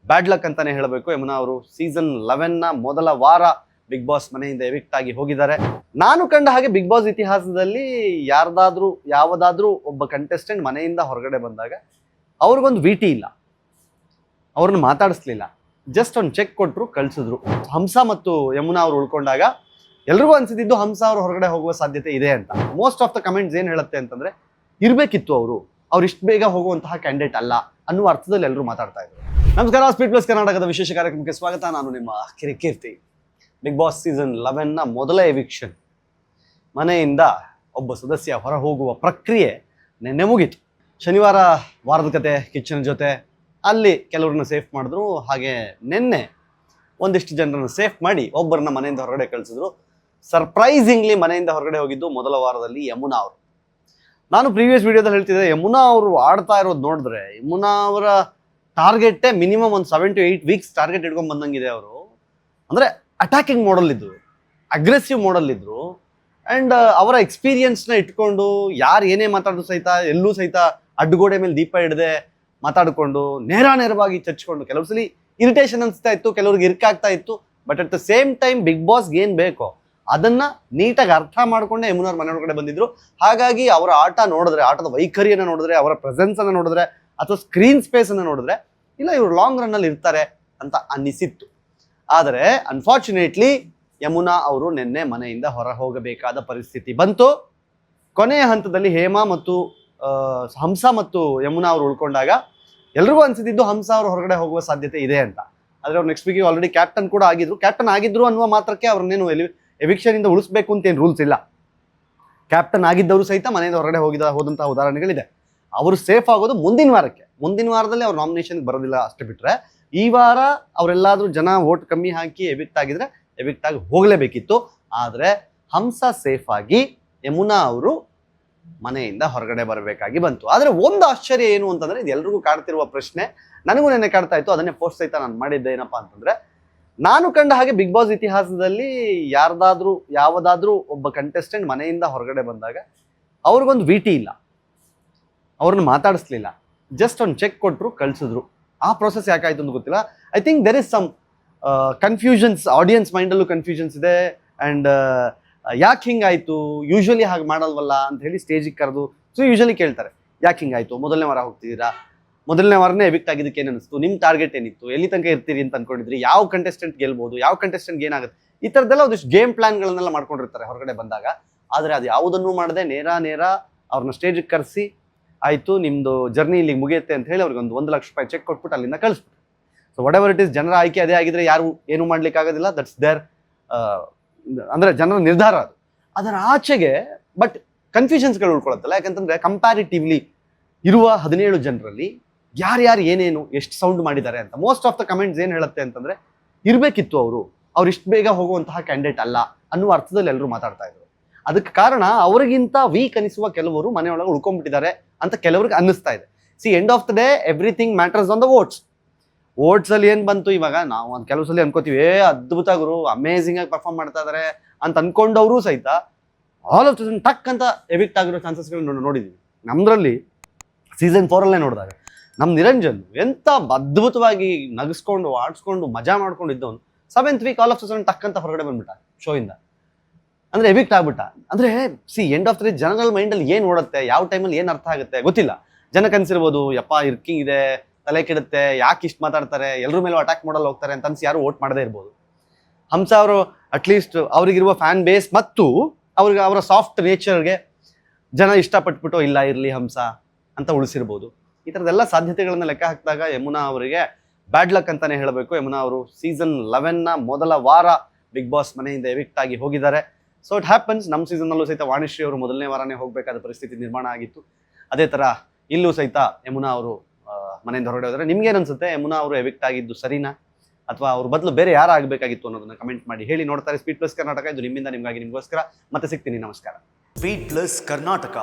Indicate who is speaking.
Speaker 1: Bad luck ಅಂತಾನೆ ಹೇಳಬೇಕು. ಯಮುನಾ ಅವರು ಸೀಸನ್ 11ನ ಮೊದಲ ವಾರ ಬಿಗ್ ಬಾಸ್ ಮನೆಯಿಂದ ಎವಿಕ್ಟ್ ಆಗಿ ಹೋಗಿದ್ದಾರೆ. ನಾನು ಕಂಡ ಹಾಗೆ ಬಿಗ್ ಬಾಸ್ ಇತಿಹಾಸದಲ್ಲಿ ಯಾವುದಾದ್ರೂ ಒಬ್ಬ ಕಂಟೆಸ್ಟೆಂಟ್ ಮನೆಯಿಂದ ಹೊರಗಡೆ ಬಂದಾಗ ಅವ್ರಿಗೊಂದು ವಿಟಿ ಇಲ್ಲ, ಅವ್ರನ್ನ ಮಾತಾಡಿಸ್ಲಿಲ್ಲ, ಜಸ್ಟ್ ಒಂದು ಚೆಕ್ ಕೊಟ್ಟರು, ಕಳ್ಸಿದ್ರು. ಹಂಸ ಮತ್ತು ಯಮುನಾ ಅವರು ಉಳ್ಕೊಂಡಾಗ ಎಲ್ರಿಗೂ ಅನ್ಸಿದ್ದು ಹಂಸ ಅವರು ಹೊರಗಡೆ ಹೋಗುವ ಸಾಧ್ಯತೆ ಇದೆ ಅಂತ. ಮೋಸ್ಟ್ ಆಫ್ ದ ಕಮೆಂಟ್ಸ್ ಏನ್ ಹೇಳುತ್ತೆ ಅಂತಂದ್ರೆ ಇರ್ಬೇಕಿತ್ತು ಅವ್ರು ಇಷ್ಟು ಬೇಗ ಹೋಗುವಂತಹ ಕ್ಯಾಂಡಿಡೇಟ್ ಅಲ್ಲ ಅನ್ನುವ ಅರ್ಥದಲ್ಲಿ ಎಲ್ಲರೂ ಮಾತಾಡ್ತಾ ಇದ್ರು. ನಮಸ್ಕಾರ, ಸ್ಪೀಡ್ ಪ್ಲಸ್ ಕರ್ನಾಟಕದ ವಿಶೇಷ ಕಾರ್ಯಕ್ರಮಕ್ಕೆ ಸ್ವಾಗತ. ನಾನು ನಿಮ್ಮ ಕಿರಿಕೀರ್ತಿ. ಬಿಗ್ ಬಾಸ್ ಸೀಸನ್ 11ನ ಮೊದಲ ಎವಿಕ್ಷನ್, ಮನೆಯಿಂದ ಒಬ್ಬ ಸದಸ್ಯ ಹೊರ ಹೋಗುವ ಪ್ರಕ್ರಿಯೆ ನಿನ್ನೆ ಮುಗೀತು. ಶನಿವಾರ ವಾರದ ಕತೆ ಕಿಚ್ಚನ ಜೊತೆ ಅಲ್ಲಿ ಕೆಲವ್ರನ್ನ ಸೇಫ್ ಮಾಡಿದ್ರು. ಹಾಗೆ ನಿನ್ನೆ ಒಂದಿಷ್ಟು ಜನರನ್ನು ಸೇಫ್ ಮಾಡಿ ಒಬ್ಬರನ್ನ ಮನೆಯಿಂದ ಹೊರಗಡೆ ಕಳಿಸಿದ್ರು. ಸರ್ಪ್ರೈಸಿಂಗ್ಲಿ ಮನೆಯಿಂದ ಹೊರಗಡೆ ಹೋಗಿದ್ದು ಮೊದಲ ವಾರದಲ್ಲಿ ಯಮುನಾ ಅವರು. ನಾನು ಪ್ರೀವಿಯಸ್ ವಿಡಿಯೋದಲ್ಲಿ ಹೇಳ್ತಿದ್ದೆ, ಯಮುನಾ ಅವರು ಆಡ್ತಾ ಇರೋದು ನೋಡಿದ್ರೆ ಯಮುನಾ ಅವರ ಟಾರ್ಗೆಟೇ ಮಿನಿಮಮ್ ಒಂದು 7 to 8 ವೀಕ್ಸ್ ಟಾರ್ಗೆಟ್ ಇಟ್ಕೊಂಡ್ ಬಂದಂಗಿದೆ. ಅವರು ಅಂದರೆ ಅಟ್ಯಾಕಿಂಗ್ ಮೋಡಲ್ ಇದ್ರು, ಅಗ್ರೆಸಿವ್ ಮೋಡಲ್ ಇದ್ರು. ಆ್ಯಂಡ್ ಅವರ ಎಕ್ಸ್ಪೀರಿಯನ್ಸ್ನ ಇಟ್ಕೊಂಡು ಯಾರು ಏನೇ ಮಾತಾಡಿದ್ರು ಸಹಿತ ಎಲ್ಲೂ ಸಹಿತ ಅಡ್ಡಗೋಡೆ ಮೇಲೆ ದೀಪ ಹಿಡದೆ ಮಾತಾಡಿಕೊಂಡು ನೇರವಾಗಿ ಚಚ್ಕೊಂಡು, ಕೆಲವು ಸಲ ಇರಿಟೇಷನ್ ಅನಿಸ್ತಾ ಇತ್ತು, ಕೆಲವ್ರಿಗೆ ಇರ್ಕಾಗ್ತಾ ಇತ್ತು. But at the same time big ಬಾಸ್ಗೆ ಏನು ಬೇಕೋ ಅದನ್ನ ನೀಟಾಗಿ ಅರ್ಥ ಮಾಡ್ಕೊಂಡೆ ಯಮುನಾ ಮನೆ ಒಳಗಡೆ ಬಂದಿದ್ರು. ಹಾಗಾಗಿ ಅವರ ಆಟ ನೋಡಿದ್ರೆ, ಆಟದ ವೈಖರಿಯನ್ನು ನೋಡಿದ್ರೆ, ಅವರ ಪ್ರೆಸೆನ್ಸ್ ಅನ್ನು ನೋಡಿದ್ರೆ, ಅಥವಾ ಸ್ಕ್ರೀನ್ ಸ್ಪೇಸ್ ಅನ್ನು ನೋಡಿದ್ರೆ ಇಲ್ಲ ಇವರು ಲಾಂಗ್ ರನ್ ಅಲ್ಲಿ ಇರ್ತಾರೆ ಅಂತ ಅನ್ನಿಸಿತ್ತು. ಆದರೆ ಅನ್ಫಾರ್ಚುನೇಟ್ಲಿ ಯಮುನಾ ಅವರು ನಿನ್ನೆ ಮನೆಯಿಂದ ಹೊರ ಹೋಗಬೇಕಾದ ಪರಿಸ್ಥಿತಿ ಬಂತು. ಕೊನೆಯ ಹಂತದಲ್ಲಿ ಹೇಮಾ ಮತ್ತು ಹಂಸ ಮತ್ತು ಯಮುನಾ ಅವರು ಉಳ್ಕೊಂಡಾಗ ಎಲ್ರಿಗೂ ಅನ್ಸಿದ್ದು ಹಂಸ ಅವರು ಹೊರಗಡೆ ಹೋಗುವ ಸಾಧ್ಯತೆ ಇದೆ ಅಂತ. ಆದರೆ ಅವ್ರು ನೆಕ್ಸ್ಟ್ ವೀಕಿಗೆ ಆಲ್ರೆಡಿ ಕ್ಯಾಪ್ಟನ್ ಕೂಡ ಆಗಿದ್ರು ಅನ್ನುವ ಮಾತ್ರಕ್ಕೆ ಅವ್ರನ್ನೇನು ಎವಿಕ್ಷನ್ ಇಂದ ಉಳಿಸ್ಬೇಕು ಅಂತ ಏನು ರೂಲ್ಸ್ ಇಲ್ಲ. ಕ್ಯಾಪ್ಟನ್ ಆಗಿದ್ದವರು ಸಹಿತ ಮನೆಯಿಂದ ಹೊರಗಡೆ ಹೋದಂತಹ ಉದಾಹರಣೆಗಳಿದೆ. ಅವರು ಸೇಫ್ ಆಗೋದು ಮುಂದಿನ ವಾರದಲ್ಲಿ ಅವ್ರು ನಾಮಿನೇಷನ್ಗೆ ಬರೋದಿಲ್ಲ ಅಷ್ಟೇ. ಬಿಟ್ರೆ ಈ ವಾರ ಅವರೆಲ್ಲಾದ್ರೂ ಜನ ವೋಟ್ ಕಮ್ಮಿ ಹಾಕಿ ಎವಿಕ್ಟ್ ಆಗಿದ್ರೆ ಎವಿಕ್ಟ್ ಆಗಿ ಹೋಗಲೇಬೇಕಿತ್ತು. ಆದರೆ ಹಂಸ ಸೇಫ್ ಆಗಿ ಯಮುನಾ ಅವರು ಮನೆಯಿಂದ ಹೊರಗಡೆ ಬರಬೇಕಾಗಿ ಬಂತು. ಆದರೆ ಒಂದು ಆಶ್ಚರ್ಯ ಏನು ಅಂತಂದ್ರೆ, ಇದು ಎಲ್ರಿಗೂ ಕಾಡ್ತಿರುವ ಪ್ರಶ್ನೆ, ನನಗೂ ನೆನ್ನೆ ಕಾಡ್ತಾ ಇತ್ತು, ಅದನ್ನೇ ಪೋಸ್ಟ್ ಸಹಿತ ನಾನು ಮಾಡಿದ್ದೆ. ಏನಪ್ಪಾ ಅಂತಂದ್ರೆ, ನಾನು ಕಂಡ ಹಾಗೆ ಬಿಗ್ ಬಾಸ್ ಇತಿಹಾಸದಲ್ಲಿ ಯಾವುದಾದ್ರೂ ಒಬ್ಬ ಕಂಟೆಸ್ಟೆಂಟ್ ಮನೆಯಿಂದ ಹೊರಗಡೆ ಬಂದಾಗ ಅವ್ರಿಗೊಂದು ವಿಟಿ ಇಲ್ಲ, ಅವ್ರನ್ನ ಮಾತಾಡಿಸ್ಲಿಲ್ಲ, ಜಸ್ಟ್ ಒಂದು ಚೆಕ್ ಕೊಟ್ಟರು, ಕಳ್ಸಿದ್ರು. ಆ ಪ್ರೊಸೆಸ್ ಯಾಕಾಯ್ತು ಅಂತ ಗೊತ್ತಿಲ್ಲ. I think there is some confusions, audience ಮೈಂಡಲ್ಲೂ ಕನ್ಫ್ಯೂಷನ್ಸ್ ಇದೆ. ಆ್ಯಂಡ್ ಯಾಕೆ ಹಿಂಗಾಯ್ತು, ಯೂಶ್ವಲಿ ಹಾಗೆ ಮಾಡಲ್ವಲ್ಲ ಅಂತ ಹೇಳಿ ಸ್ಟೇಜಿಗೆ ಕರೆದು ಯೂಶ್ವಲಿ ಕೇಳ್ತಾರೆ, ಯಾಕೆ ಹಿಂಗಾಯ್ತು, ಮೊದಲನೇ ವಾರ ಹೋಗ್ತಿದ್ದೀರಾ, ಮೊದಲನೇ ವಾರನೇ ಎವಿಕ್ಟ್ ಆಗಿದ್ದಕ್ಕೆ ಏನು ಅನಿಸ್ತು, ನಿಮ್ಮ ಟಾರ್ಗೆಟ್ ಏನಿತ್ತು, ಎಲ್ಲಿ ತನಕ ಇರ್ತೀರಿ ಅಂತ ಅನ್ಕೊಂಡಿದ್ರಿ, ಯಾವ ಕಂಟೆಸ್ಟೆಂಟ್ ಗೆಲ್ಬೋದು, ಯಾವ ಕಂಟೆಸ್ಟೆಂಟ್ಗೆ ಏನಾಗುತ್ತೆ, ಈ ಥರದ್ದೆಲ್ಲ ಒಂದಿಷ್ಟು ಗೇಮ್ ಪ್ಲಾನ್ಗಳನ್ನೆಲ್ಲ ಮಾಡ್ಕೊಂಡಿರ್ತಾರೆ ಹೊರಗಡೆ ಬಂದಾಗ. ಆದರೆ ಅದು ಯಾವುದನ್ನು ಮಾಡದೆ ನೇರ ಅವ್ರನ್ನ ಸ್ಟೇಜಿಗೆ ಕರೆಸಿ, ಆಯಿತು ನಿಮ್ಮದು ಜರ್ನಿ ಇಲ್ಲಿಗೆ ಮುಗಿಯುತ್ತೆ ಅಂತ ಹೇಳಿ ಅವ್ರಿಗೆ ಒಂದು ₹1 ಲಕ್ಷ ಚೆಕ್ ಕೊಟ್ಬಿಟ್ಟು ಅಲ್ಲಿಂದ ಕಳಿಸ್ಬಿಟ್ಟು. So whatever it is, ಜನರ ಆಯ್ಕೆ ಅದೇ ಆಗಿದ್ರೆ ಯಾರು ಏನು ಮಾಡ್ಲಿಕ್ಕೆ ಆಗೋದಿಲ್ಲ. ದಟ್ಸ್ ದೇರ್, ಅಂದರೆ ಜನರ ನಿರ್ಧಾರ ಅದು. ಅದರ ಆಚೆಗೆ ಬಟ್ ಕನ್ಫ್ಯೂಷನ್ಸ್ಗಳು ಉಳ್ಕೊಳತ್ತಲ್ಲ. ಯಾಕಂತಂದ್ರೆ ಕಂಪ್ಯಾರಿಟಿವ್ಲಿ ಇರುವ 17 ಜನರಲ್ಲಿ ಯಾರ್ಯಾರು ಏನೇನು ಎಷ್ಟು ಸೌಂಡ್ ಮಾಡಿದ್ದಾರೆ ಅಂತ ಮೋಸ್ಟ್ ಆಫ್ ದ ಕಮೆಂಟ್ಸ್ ಏನು ಹೇಳುತ್ತೆ ಅಂತಂದ್ರೆ ಇರ್ಬೇಕಿತ್ತು ಅವ್ರು ಇಷ್ಟು ಬೇಗ ಹೋಗುವಂತಹ ಕ್ಯಾಂಡಿಡೇಟ್ ಅಲ್ಲ ಅನ್ನುವ ಅರ್ಥದಲ್ಲಿ ಎಲ್ಲರೂ ಮಾತಾಡ್ತಾ ಇದ್ರು. ಅದಕ್ಕೆ ಕಾರಣ ಅವರಿಗಿಂತ ವೀಕ್ ಅನಿಸುವ ಕೆಲವರು ಮನೆಯೊಳಗೆ ಉಳ್ಕೊಂಡ್ಬಿಟ್ಟಿದ್ದಾರೆ ಅಂತ ಕೆಲವ್ರಿಗೆ ಅನ್ನಿಸ್ತಾ ಇದೆ. End of the day everything matters on the votes ಅಲ್ಲಿ ಏನ್ ಬಂತು. ಇವಾಗ ನಾವು ಒಂದು ಕೆಲವು ಸಲ ಅನ್ಕೋತೀವಿ, ಅದ್ಭುತ ಗುರು, ಅಮೇಝಿಂಗ್ ಆಗಿ ಪರ್ಫಾರ್ಮ್ ಮಾಡ್ತಾ ಇದಾರೆ ಅಂತ ಅನ್ಕೊಂಡವರು ಸಹಿತ ಆಲ್ ಆಫ್ ಸಡನ್ ಟಕ್ ಅಂತ ಎವಿಕ್ಟ್ ಆಗಿರೋ ಚಾನ್ಸಸ್ಗಳು ನೋಡಿದೀವಿ. ನಮ್ದ್ರಲ್ಲಿ ಸೀಸನ್ 4 ನೋಡಿದಾಗ ನಮ್ಮ ನಿರಂಜನ್ ಎಂತ ಅದ್ಭುತವಾಗಿ ನಗಿಸ್ಕೊಂಡು ಆಡ್ಸ್ಕೊಂಡು ಮಜಾ ಮಾಡ್ಕೊಂಡು ಇದ್ದವನು 7th weak all of sudden ಟಕ್ ಅಂತ ಹೊರಗಡೆ ಬಂದ್ಬಿಟ್ಟ ಶೋ ಇಂದ. ಅಂದ್ರೆ ಎವಿಕ್ಟ್ ಆಗ್ಬಿಟ್ಟ. ಅಂದ್ರೆ end of the day general ಮೈಂಡಲ್ಲಿ ಏನ್ ಓಡುತ್ತೆ, ಯಾವ ಟೈಮಲ್ಲಿ ಏನ್ ಅರ್ಥ ಆಗುತ್ತೆ ಗೊತ್ತಿಲ್ಲ. ಜನಕ್ಕೆ ಅನ್ಸಿರ್ಬೋದು, ಯಪ್ಪ ಇರ್ಕಿಂಗ್ ಇದೆ, ತಲೆ ಕೆಡುತ್ತೆ, ಯಾಕೆ ಇಷ್ಟು ಮಾತಾಡ್ತಾರೆ, ಎಲ್ಲರ ಮೇಲೂ ಅಟ್ಯಾಕ್ ಮಾಡಲು ಹೋಗ್ತಾರೆ ಅಂತ ಅನ್ಸಿ ಯಾರು ವೋಟ್ ಮಾಡದೇ ಇರ್ಬೋದು. ಹಂಸ ಅವರು ಅಟ್ಲೀಸ್ಟ್ ಅವರಿಗಿರುವ ಫ್ಯಾನ್ ಬೇಸ್ ಮತ್ತು ಅವರ ಸಾಫ್ಟ್ ನೇಚರ್ಗೆ ಜನ ಇಷ್ಟಪಟ್ಬಿಟ್ಟು ಇಲ್ಲ ಇರಲಿ ಹಂಸ ಅಂತ ಉಳಿಸಿರ್ಬೋದು. ಈ ಥರದ್ದೆಲ್ಲ ಸಾಧ್ಯತೆಗಳನ್ನ ಲೆಕ್ಕ ಹಾಕಿದಾಗ ಯಮುನಾ ಅವರಿಗೆ ಬ್ಯಾಡ್ ಲಕ್ ಅಂತಾನೆ ಹೇಳಬೇಕು. ಯಮುನಾ ಅವರು ಸೀಸನ್ 11ನ ಮೊದಲ ವಾರ ಬಿಗ್ ಬಾಸ್ ಮನೆಯಿಂದ ಎವಿಕ್ಟ್ ಆಗಿ ಹೋಗಿದ್ದಾರೆ. So it happens. ನಮ್ಮ ಸೀಸನ್ನಲ್ಲೂ ಸಹಿತ ವಾಣಿಶ್ರೀ ಅವರು ಮೊದಲನೇ ವಾರನೇ ಹೋಗಬೇಕಾದ ಪರಿಸ್ಥಿತಿ ನಿರ್ಮಾಣ ಆಗಿತ್ತು. ಅದೇ ಥರ ಇಲ್ಲೂ ಸಹಿತ ಯಮುನಾ ಅವರು ಮನೆಯಿಂದ ಹೊರಗಡೆ ಹೋದರೆ. ನಿಮ್ಗೇನು ಅನ್ಸುತ್ತೆ, ಯಮುನಾ ಅವರು ಎವಿಕ್ಟ್ ಆಗಿದ್ದು ಸರಿನಾ, ಅಥವಾ ಅವ್ರ ಬದಲು ಬೇರೆ ಯಾರು ಆಗಬೇಕಾಗಿತ್ತು ಅನ್ನೋದನ್ನ ಕಮೆಂಟ್ ಮಾಡಿ ಹೇಳಿ. ನೋಡ್ತಾರೆ ಸ್ಪೀಡ್ ಪ್ಲಸ್ ಕರ್ನಾಟಕ. ಇದು ನಿಮ್ಮಿಂದ ನಿಮಗಾಗಿ, ನಿಮಗೋಸ್ಕರ. ಮತ್ತೆ ಸಿಗ್ತೀನಿ. ನಮಸ್ಕಾರ.
Speaker 2: Speed plus Karnataka.